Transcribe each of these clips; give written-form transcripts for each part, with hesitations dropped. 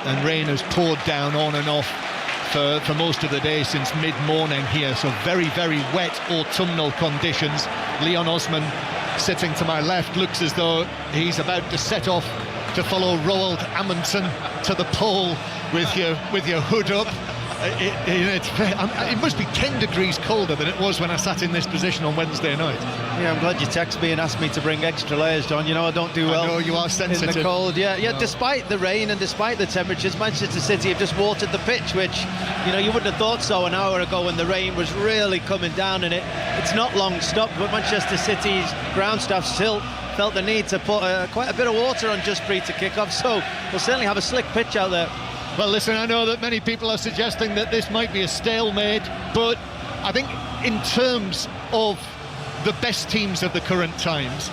and rain has poured down on and off for most of the day since mid-morning here, so very, very wet autumnal conditions. Leon Osman, sitting to my left, looks as though he's about to set off to follow Roald Amundsen to the pole with your hood up. It must be 10 degrees colder than it was when I sat in this position on Wednesday night. Yeah, I'm glad you texted me and asked me to bring extra layers, John. You know I don't do well. I know you are sensitive. In the cold, yeah. No. Despite the rain and despite the temperatures, Manchester City have just watered the pitch, which, you know, you wouldn't have thought so an hour ago when the rain was really coming down, and it's not long stopped. But Manchester City's ground staff still felt the need to put quite a bit of water on Justpree to kick off, so we'll certainly have a slick pitch out there. Well, listen, I know that many people are suggesting that this might be a stalemate, but I think in terms of the best teams of the current times,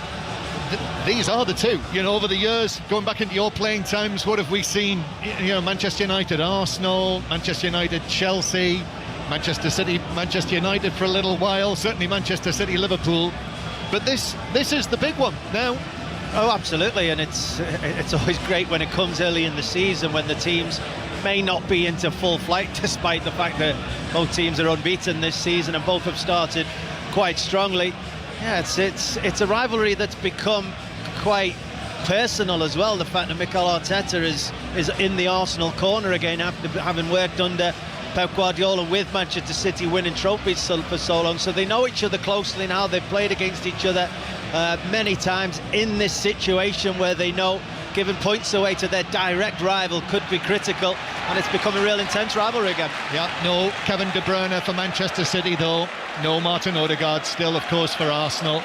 these are the two. You know, over the years, going back into your playing times, what have we seen? You know, Manchester United, Arsenal, Manchester United, Chelsea, Manchester City, Manchester United for a little while, certainly Manchester City, Liverpool. But this is the big one now. Oh, absolutely, and it's always great when it comes early in the season when the teams may not be into full flight, despite the fact that both teams are unbeaten this season and both have started quite strongly. Yeah, it's a rivalry that's become quite personal as well. The fact that Mikel Arteta is in the Arsenal corner again after having worked under Pep Guardiola with Manchester City, winning trophies for so long, so they know each other closely now. They've played against each other many times in this situation where they know giving points away to their direct rival could be critical, and it's become a real intense rivalry again. Yeah, no Kevin De Bruyne for Manchester City though, no Martin Odegaard still of course for Arsenal.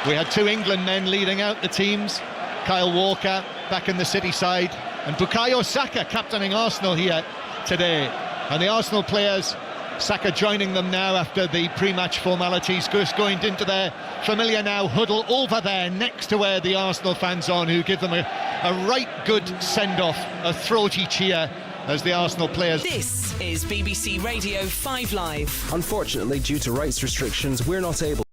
We had two England men leading out the teams, Kyle Walker back in the City side and Bukayo Saka captaining Arsenal here today. And the Arsenal players, Saka joining them now after the pre-match formalities, just going into their familiar now huddle over there next to where the Arsenal fans are, who give them a right good send-off, a throaty cheer as the Arsenal players. This is BBC Radio 5 Live. Unfortunately, due to rights restrictions, we're not able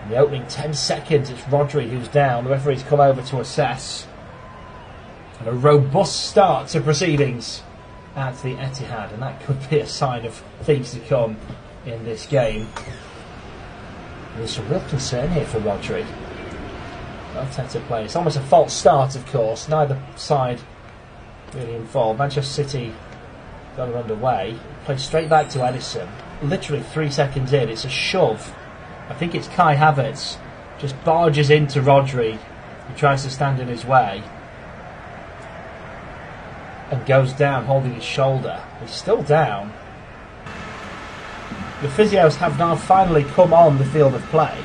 In the opening 10 seconds, it's Rodri who's down. The referee's come over to assess. And a robust start to proceedings at the Etihad, and that could be a sign of things to come in this game. There's some real concern here for Rodri. Arteta playing. It's almost a false start, of course. Neither side really involved. Manchester City got it underway. Played straight back to Edison. Literally 3 seconds in, it's a shove. I think it's Kai Havertz. Just barges into Rodri, who tries to stand in his way. And goes down holding his shoulder. He's still down. The physios have now finally come on the field of play.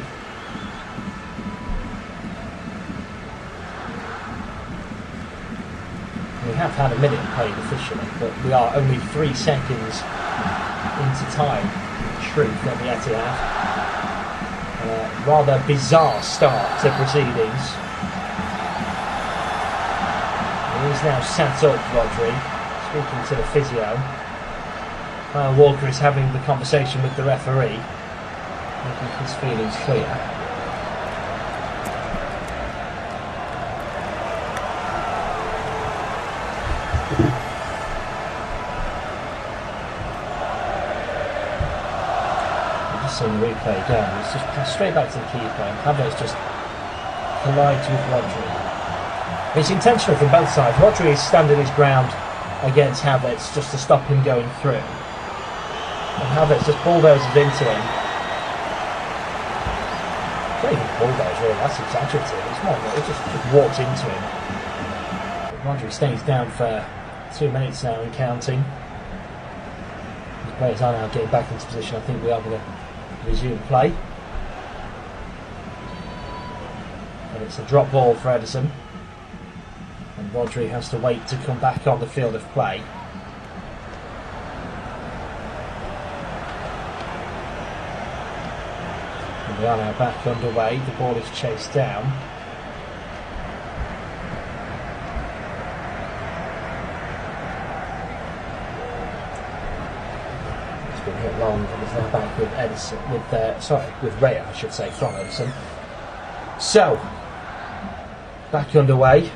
We have had a minute played officially, but we are only 3 seconds into time. Truth at the Etihad. Rather bizarre start to proceedings. He's now sat up, Rodri, speaking to the physio. Kyle Walker is having the conversation with the referee, making his feelings clear. Seeing the replay again, it's just passed straight back to the keeper, and Havertz just collides with Rodri. It's intentional from both sides. Rodri is standing his ground against Havertz just to stop him going through, and Havertz just bulldozes into him. It's not even bulldoze really, that's exaggerative. It's more that it just walks into him. Rodri stays down for 2 minutes now and counting. The players are now getting back into position. I think we are going to resume play. And it's a drop ball for Edison. And Rodri has to wait to come back on the field of play. And we are now back underway. The ball is chased down. Hit long and is now back with Edison, with Raya, I should say, from Edison. So, back underway,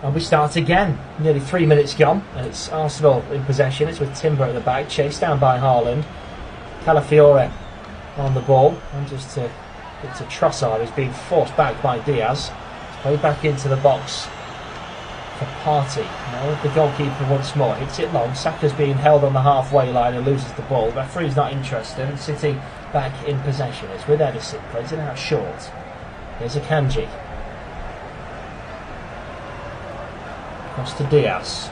and we start again. Nearly 3 minutes gone, and it's Arsenal in possession. It's with Timber at the back, chased down by Haaland. Calafiore on the ball, and just to Trossard, who's being forced back by Diaz. It's played back into the box for Partey. Now the goalkeeper once more hits it long. Saka's being held on the halfway line and loses the ball. The referee's not interested, and City back in possession. It's with Edison, plays it out short. Here's Akanji. Across to Diaz.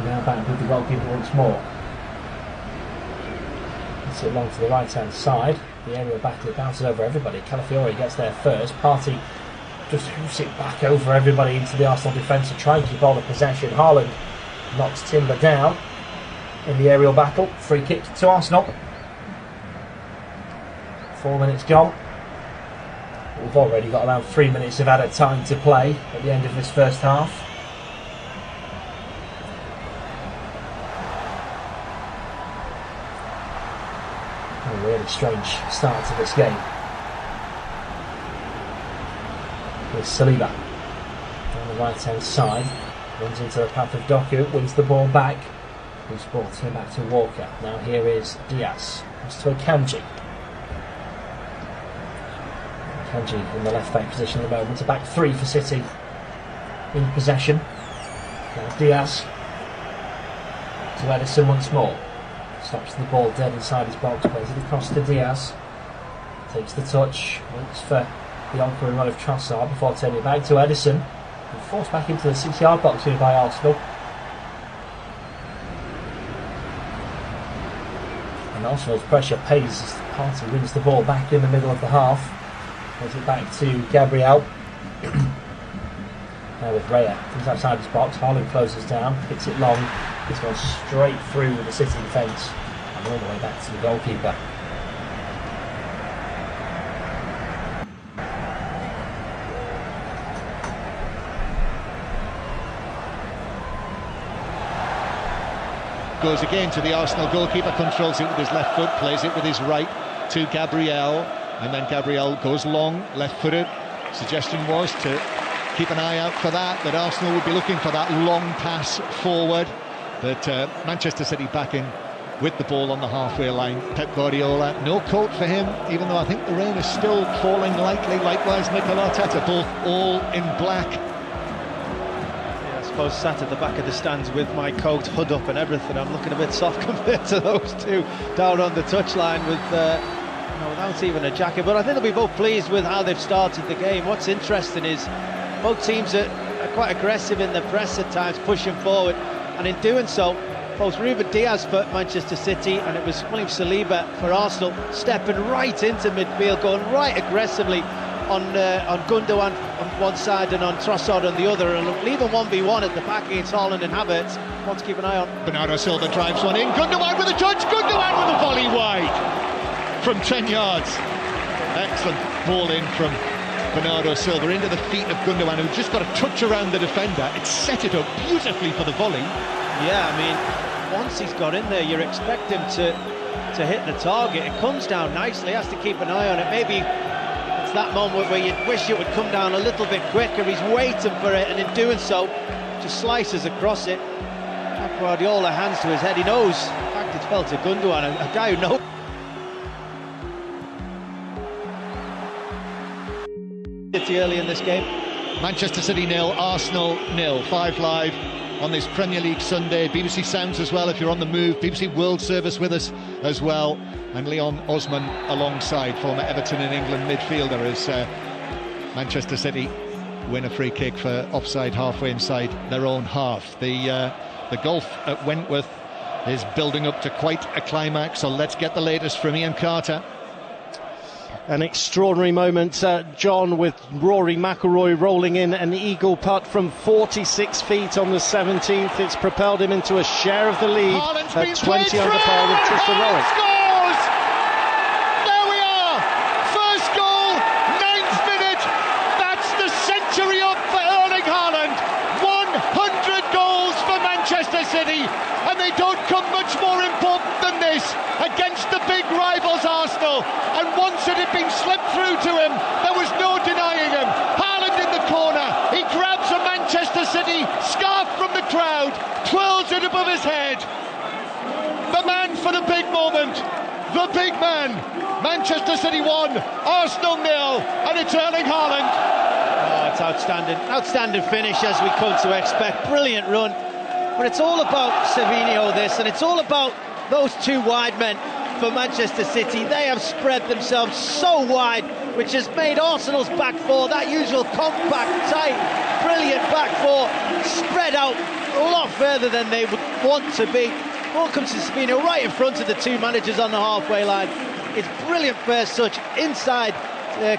Now back with the goalkeeper once more. Hits it long to the right hand side. The aerial battle, it bounces over everybody. Calafiore gets there first. Partey just hoofs it back over everybody into the Arsenal defence to try and keep all the possession. Haaland knocks Timber down in the aerial battle. Free kick to Arsenal. 4 minutes gone. We've already got around 3 minutes of added time to play at the end of this first half. A really strange start to this game. With Saliba on the right hand side, runs into the path of Doku, wins the ball back. Who's brought him back to Walker. Now here is Diaz. Comes to Akanji. Akanji in the left back position at the moment. A back three for City in possession. Now Diaz to Edison once more. Stops the ball dead inside his box, plays it across to Diaz. Takes the touch, waits for the oncoming run of Trossard before turning it back to Edison. And forced back into the 6-yard box here by Arsenal. And Arsenal's pressure pays as Partey wins the ball back in the middle of the half. Plays it back to Gabriel. Now with Raya, comes outside his box. Haaland closes down, hits it long. It's gone straight through the City defence and all the way back to the goalkeeper. Goes again to the Arsenal goalkeeper, controls it with his left foot, plays it with his right to Gabriel, and then Gabriel goes long, left-footed. Suggestion was to keep an eye out for that Arsenal would be looking for that long pass forward. But Manchester City back in with the ball on the halfway line. Pep Guardiola, no coat for him, even though I think the rain is still falling lightly. Likewise, Mikel Arteta, both all in black. Yeah, I suppose sat at the back of the stands with my coat, hood up and everything. I'm looking a bit soft compared to those two down on the touchline with without even a jacket. But I think they'll be both pleased with how they've started the game. What's interesting is both teams are quite aggressive in the press at times, pushing forward, and in doing so, both Ruben Diaz for Manchester City and it was William Saliba for Arsenal stepping right into midfield, going right aggressively on Gundogan on one side and on Trossard on the other, and leaving 1v1 at the back against Haaland and Havertz. One to keep an eye on. Bernardo Silva drives one in. Gundogan with a touch. Gundogan with a volley wide from 10 yards. Excellent ball in from Bernardo Silva into the feet of Gundogan, who just got a touch around the defender. It set it up beautifully for the volley. Yeah, I mean, once he's got in there, you expect him to hit the target. It comes down nicely, has to keep an eye on it. Maybe it's that moment where you wish it would come down a little bit quicker. He's waiting for it, and in doing so, just slices across it. Pep Guardiola, hands to his head. He knows, in fact, it fell to Gundogan, a guy who knows. Early in this game. Manchester City 0, Arsenal 0. 5 Live on this Premier League Sunday. BBC Sounds as well if you're on the move. BBC World Service with us as well. And Leon Osman alongside, former Everton and England midfielder, as Manchester City win a free kick for offside halfway inside their own half. The golf at Wentworth is building up to quite a climax, so let's get the latest from Ian Carter. An extraordinary moment, John, with Rory McIlroy rolling in an eagle putt from 46 feet on the 17th. It's propelled him into a share of the lead at 20 under par with Tristan Rowett. Scores! There we are! First goal, 9th minute. That's the century up for Erling Haaland. 100 goals for Manchester City, and they don't come much more important than this against the big rivals Arsenal. And once it had been slipped through to him, there was no denying him. Haaland in the corner, he grabs a Manchester City scarf from the crowd, twirls it above his head. The man for the big moment, the big man. Manchester City 1, Arsenal 0, and it's Erling Haaland. Oh, it's outstanding finish as we come to expect. Brilliant run, but it's all about Savinho this, and it's all about those two wide men for Manchester City. They have spread themselves so wide, which has made Arsenal's back four, that usual compact, tight, brilliant back four, spread out a lot further than they would want to be. Ball comes to Savinho right in front of the two managers on the halfway line. It's brilliant first touch inside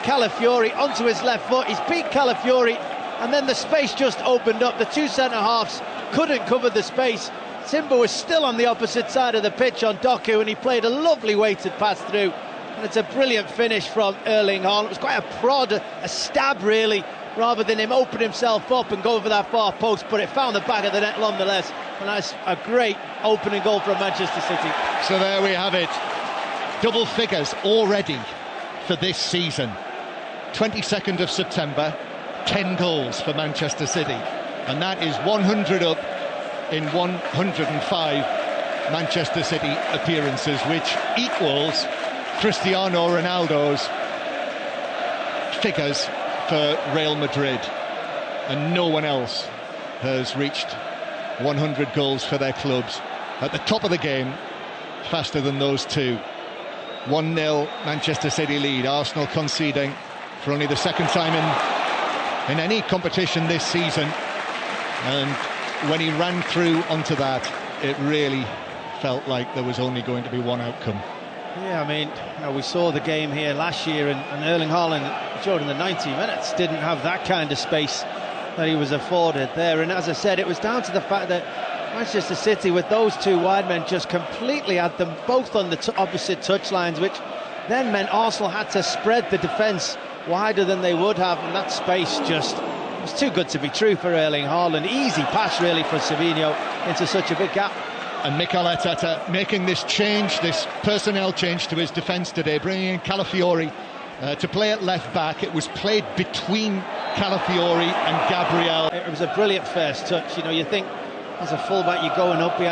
Calafiori onto his left foot. He's beat Calafiori, and then the space just opened up. The two centre-halves couldn't cover the space. Timber was still on the opposite side of the pitch on Doku, and he played a lovely weighted pass through, and it's a brilliant finish from Erling Haaland. It was quite a prod, a stab really, rather than him open himself up and go over that far post, but it found the back of the net nonetheless, and that's a great opening goal from Manchester City. So there we have it, double figures already for this season. 22nd of September, 10 goals for Manchester City, and that is 100 up in 105 Manchester City appearances, which equals Cristiano Ronaldo's figures for Real Madrid, and no one else has reached 100 goals for their clubs at the top of the game faster than those two. 1-0 Manchester City lead. Arsenal conceding for only the second time in any competition this season, and when he ran through onto that, it really felt like there was only going to be one outcome. Yeah, I mean, we saw the game here last year, and Erling Haaland during the 90 minutes didn't have that kind of space that he was afforded there. And as I said, it was down to the fact that Manchester City, with those two wide men, just completely had them both on the opposite touchlines, which then meant Arsenal had to spread the defence wider than they would have, and that space just was too good to be true for Erling Haaland. Easy pass really for Savinho into such a big gap. And Mikel Arteta making this change, this personnel change to his defence today, bringing in Calafiori to play at left back. It was played between Calafiori and Gabriel. It was a brilliant first touch. You know, you think as a fullback you're going up behind